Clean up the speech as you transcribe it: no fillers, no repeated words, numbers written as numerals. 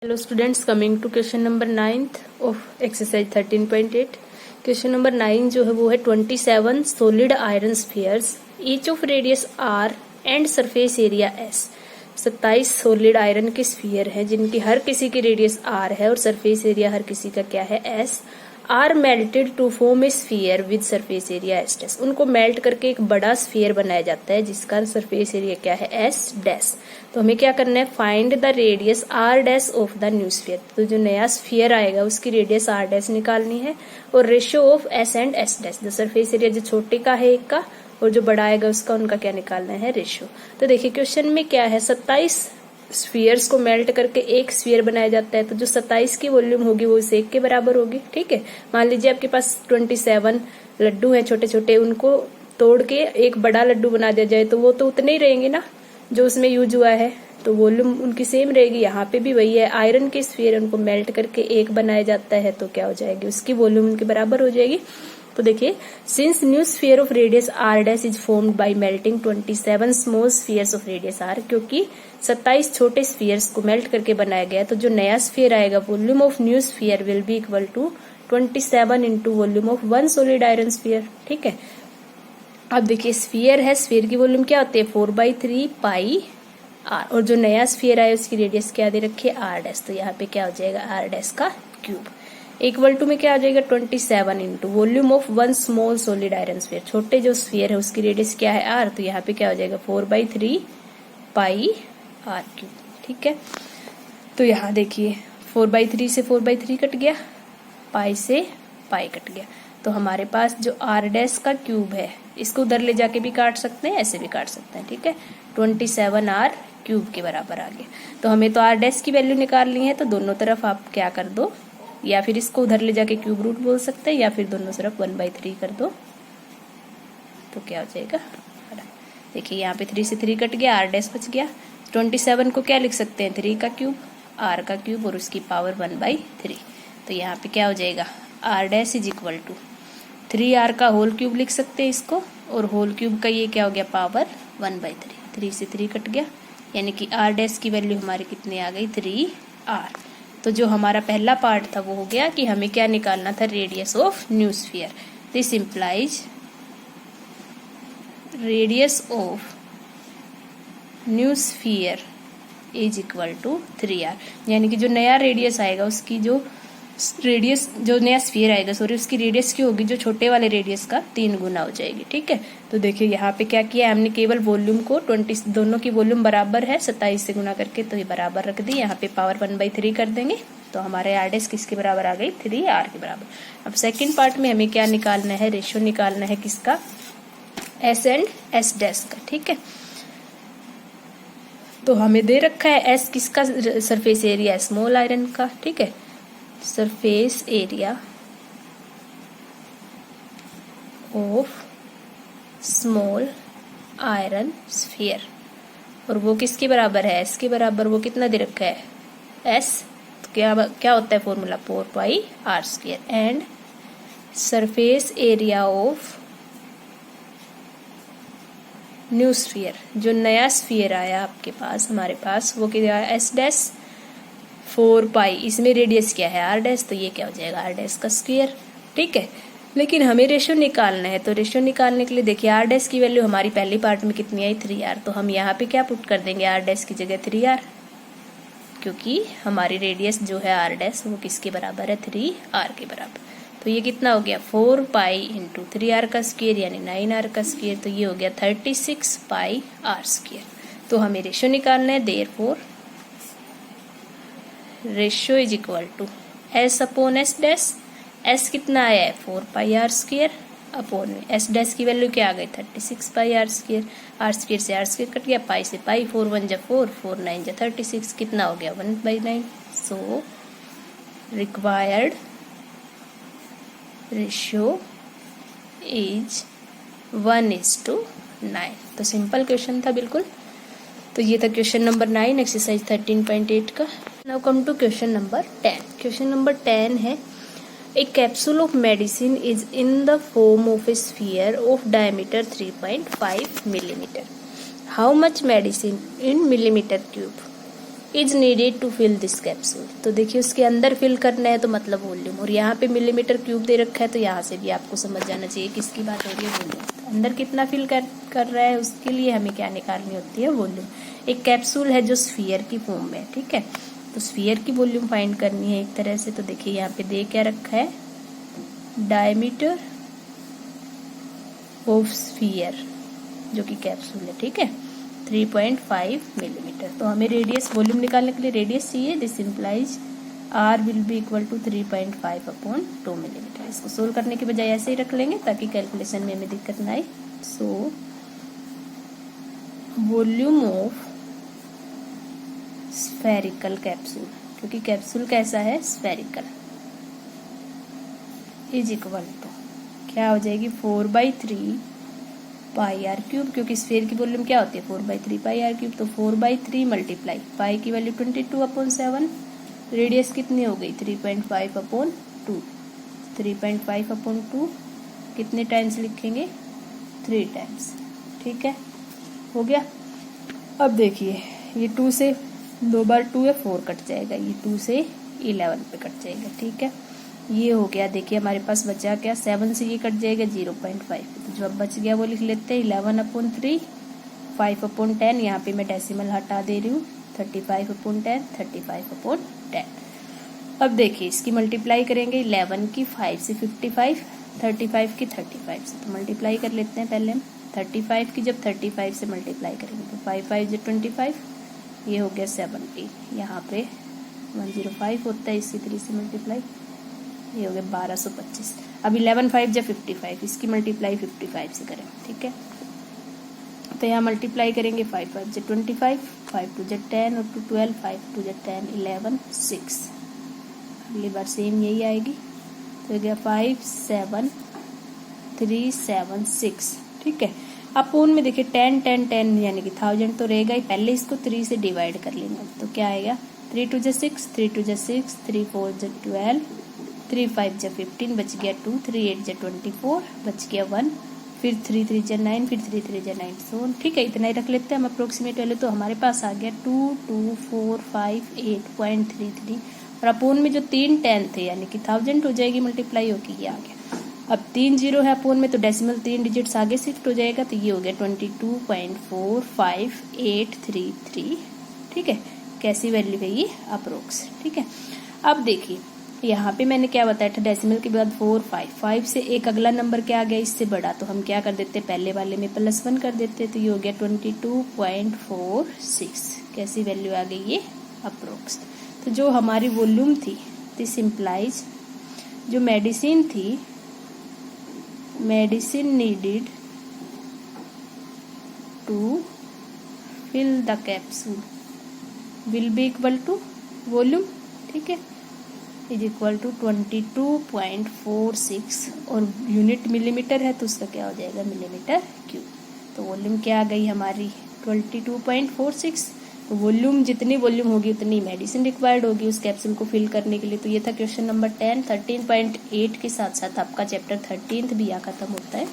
Hello students, coming to question number 9th of exercise 13.8. Question number 9 जो है वो है 27 solid iron spheres each of radius r and surface area s। 27 solid iron के sphere हैं जिनकी हर किसी की रेडियस r है और सरफेस एरिया हर किसी का क्या है s। R melted to form a sphere with surface area S dash. उनको मेल्ट करके एक बड़ा स्फीयर बनाया जाता है जिसका सरफेस एरिया क्या है एस डैश। तो हमें क्या करना है, find the radius R dash of the new sphere. तो जो नया स्फीयर आएगा उसकी रेडियस आर डैश निकालनी है और ratio of S and S dash. जो सरफेस एरिया जो छोटे का है एक का और जो बड़ा आएगा उसका, उनका क्या निकालना है, रेशियो। तो देखिए क्वेश्चन में क्या है, 27 स्फीयर्स को मेल्ट करके एक स्फीयर बनाया जाता है। तो जो 27 की वॉल्यूम होगी वो इस एक के बराबर होगी। ठीक है, मान लीजिए आपके पास 27 लड्डू हैं छोटे छोटे, उनको तोड़ के एक बड़ा लड्डू बना दिया जाए तो वो तो उतने ही रहेंगे ना जो उसमें यूज हुआ है, तो वॉल्यूम उनकी सेम रहेगी। यहाँ पे भी वही है, आयरन के स्फीयर उनको मेल्ट करके एक बनाया जाता है तो क्या हो जाएगी, उसकी वॉल्यूम उनके बराबर हो जाएगी। तो देखिए, since new sphere of radius R dash is formed by melting 27 small spheres of radius R, क्योंकि 27 छोटे स्फीयर्स को मेल्ट करके बनाया गया तो जो नया स्फीयर आएगा volume of new sphere will be equal to 27 into volume of one solid iron sphere. ठीक है, अब देखिए स्फीयर है, स्फीयर की वॉल्यूम क्या होती है 4/3 पाई आर, और जो नया स्फीयर आया उसकी रेडियस क्या दे रखी है आर डैश। तो यहाँ पे क्या हो जाएगा आर डैश का क्यूब इक्वल टू में क्या आ जाएगा 27 into volume of one small solid iron sphere. छोटे जो स्फीयर है उसकी रेडियस क्या है आर, तो यहाँ पे क्या हो जाएगा 4/3 पाई आर क्यूब। ठीक है, तो यहाँ देखिए 4/3 से 4/3 कट गया, पाई से पाई कट गया, तो हमारे पास जो आर डैश का क्यूब है इसको उधर ले जाके भी काट सकते हैं, ऐसे भी काट सकते हैं। ठीक है, 27 आर क्यूब के बराबर आ गया। तो हमें तो आर डैश की वैल्यू निकालनी है, तो दोनों तरफ आप क्या कर दो, या फिर इसको उधर ले जाके क्यूब रूट बोल सकते हैं, या फिर दोनों तरफ 1/3 कर दो तो क्या हो जाएगा। देखिए यहाँ पे 3 से 3 कट गया, आर डैश बच गया। 27 को क्या लिख सकते हैं, 3 का क्यूब, आर का क्यूब और उसकी पावर 1/3। तो यहाँ पे क्या हो जाएगा R dash is equal to 3r का होल क्यूब लिख सकते हैं इसको, और होल क्यूब का ये क्या हो गया पावर 1/3। 3 से 3 कट गया, यानी कि आर डैश की वैल्यू हमारी कितनी आ गई 3r। तो जो हमारा पहला पार्ट था वो हो गया कि हमें क्या निकालना था, radius of new sphere. This implies radius of new sphere is equal to 3r, यानी कि जो नया रेडियस आएगा उसकी जो रेडियस, जो नया स्फीयर आएगा सॉरी, उसकी रेडियस की होगी जो छोटे वाले रेडियस का 3 गुना हो जाएगी। ठीक है, तो देखिए यहाँ पे क्या किया हमने, केवल वॉल्यूम को 20, दोनों की वॉल्यूम बराबर है 27 से गुना करके, तो ये बराबर रख दी। यहाँ पे पावर 1/3 कर देंगे तो हमारे आर डैश किसके बराबर आ गई 3r के बराबर। अब सेकेंड पार्ट में हमें क्या निकालना है, रेशियो निकालना है किसका, एस एंड एस डैश का। ठीक है, तो हमें दे रखा है एस किसका, सरफेस एरिया स्मॉल आयरन का। ठीक है, surface area of small iron sphere, और वो किसके बराबर है, एस के बराबर। वो कितना दे रखा है एस, तो क्या होता है formula 4πr², and surface area of new sphere, जो नया स्फीयर आया आपके पास, हमारे पास वो क्या है एस डैश 4π, इसमें रेडियस क्या है आर डैश, तो ये क्या हो जाएगा आर डैश का स्क्वायर। ठीक है, लेकिन हमें रेशियो निकालना है, तो रेशियो निकालने के लिए देखिए आर डैश की वैल्यू हमारी पहली पार्ट में कितनी आई 3r, तो हम यहाँ पे क्या पुट कर देंगे आर डैश की जगह 3r, क्योंकि हमारी रेडियस जो है आर डैश वो किसके बराबर है 3r के बराबर। तो ये कितना हो गया 4π इंटू 3r का स्क्वायर यानी 9r का स्क्वायर, तो ये हो गया 36πr²। तो हमें रेशियो निकालना है, therefore ratio is equal to S upon S dash. S कितना आया है 4πr² अपॉन में एस डैश की वैल्यू क्या आ गई 36πr²। r² से r² कट गया, पाई से पाई, 4 1 जा 4, 4 9 जा 36, कितना हो गया 1/9। So required ratio is 1:9। तो सिंपल क्वेश्चन था बिल्कुल। तो ये था क्वेश्चन नंबर 9 एक्सरसाइज 13.8 का। Now come to question number 10। Question number 10 है, a capsule of medicine is in the form of a sphere of diameter 3.5 millimetre. How much medicine in millimetre cube is needed to fill this capsule. तो देखिए उसके अंदर fill करना है तो मतलब volume, और यहाँ पे मिलीमीटर क्यूब दे रखा है तो यहाँ से भी आपको समझ जाना चाहिए किसकी बात हो रही है, वॉल्यूम। अंदर कितना फिल कर रहा है उसके लिए हमें क्या निकालनी होती है, वॉल्यूम। एक कैप्सूल है जो स्फीयर की फॉर्म में, ठीक है, तो स्फीयर की वॉल्यूम फाइंड करनी है एक तरह से। तो देखिए यहाँ पे दे क्या रखा है, डायमीटर ऑफ स्फीयर जो कि कैप्सूल है, ठीक है, 3.5 मिलीमीटर। तो हमें रेडियस वॉल्यूम निकालने के लिए रेडियस चाहिए। This implies R will be equal to 3.5/2 millimetre. इसको सोल्व करने के बजाय ऐसे ही रख लेंगे ताकि कैलकुलेशन में हमें दिक्कत ना आए। So volume of spherical capsule, क्योंकि कैप्सूल कैसा है, स्फेरिकल, इज इक्वल टू क्या हो जाएगी, 4/3 पाई आर क्यूब, क्योंकि स्फीयर की वॉल्यूम क्या होती है, 4/3 पाई आर क्यूब। तो 4/3 मल्टीप्लाई पाई की वैल्यू 22/7, रेडियस कितनी हो गई 3.5/2, 3.5/2 कितने टाइम्स लिखेंगे, 3 टाइम्स, ठीक है, हो गया। अब देखिए ये 2 से 2 बार 2 है, 4 कट जाएगा, ये 2 से 11 पे कट जाएगा, ठीक है, ये हो गया। देखिए हमारे पास बचा क्या, 7 से ये कट जाएगा 0.5, तो जो अब बच गया वो लिख लेते हैं 11/3, 5/10, यहाँ पे मैं डेसिमल हटा दे रही हूँ, 35/10, 35/10। अब देखिए इसकी मल्टीप्लाई करेंगे, 11 की 5 से 55, 35 की 35 से, तो मल्टीप्लाई कर लेते हैं पहले हम। 35 की जब 35 से मल्टीप्लाई करेंगे तो 5 5 25, ये हो गया 70, यहाँ पे 105 होता है, इसी तरह से मल्टीप्लाई, ये हो गया 1225। अब 11 5 जब 55, इसकी मल्टीप्लाई 55 से करें, ठीक है, तो यहाँ मल्टीप्लाई करेंगे 5 5 जब 25, 5 2 जब 10 और 2 12, 5 2 जब 10 11 6, अगली बार सेम यही आएगी, तो हो गया 5 7 3 7 6, ठीक है। अपोन में देखिए 10 10 10 यानी कि 1000 तो रहेगा ही, पहले इसको 3 से डिवाइड कर लेंगे, तो क्या आएगा, 3 2 जब 6, 3 2 जब 6, 3 4 जब 12, 3 5 जब 15, बच गया 2, 3 8 जब 24, बच गया 1, फिर 3 3 जब 9, फिर 3 3 जब 9, सो ठीक है, इतना ही रख लेते हैं हम अप्रोक्सीमेट वैल्यू। तो हमारे पास आ गया 2245.8.33, और अपोन में जो 3 10 थे यानी कि 1000 हो जाएगी, मल्टीप्लाई होगी, ये आ गया। अब 3 0 है अपोन में, तो डेसिमल 3 डिजिट्स आगे शिफ्ट हो जाएगा, तो ये हो गया 22.45833, ठीक है, कैसी वैल्यू है ये, अप्रोक्स, ठीक है। अब देखिए यहाँ पे मैंने क्या बताया था, डेसिमल के बाद 4 5 5 से एक अगला नंबर क्या आ गया, इससे बड़ा, तो हम क्या कर देते, पहले वाले में +1 कर देते, तो ये हो गया 22.46, कैसी वैल्यू आ गई ये, अप्रोक्स। तो जो हमारी वॉल्यूम थी, दिस इम्प्लाइज जो मेडिसिन थी, medicine needed to fill the capsule will be equal to volume, ठीक है, इज इक्वल टू 22.46, और यूनिट मिलीमीटर है तो उसका क्या हो जाएगा, मिलीमीटर क्यूब। तो वॉल्यूम क्या आ गई हमारी 22.46। तो वॉल्यूम, जितनी वॉल्यूम होगी उतनी मेडिसिन रिक्वायर्ड होगी उस कैप्सूल को फिल करने के लिए। तो ये था क्वेश्चन नंबर 10। 13.8 के साथ साथ आपका चैप्टर 13 भी यहाँ खत्म होता है।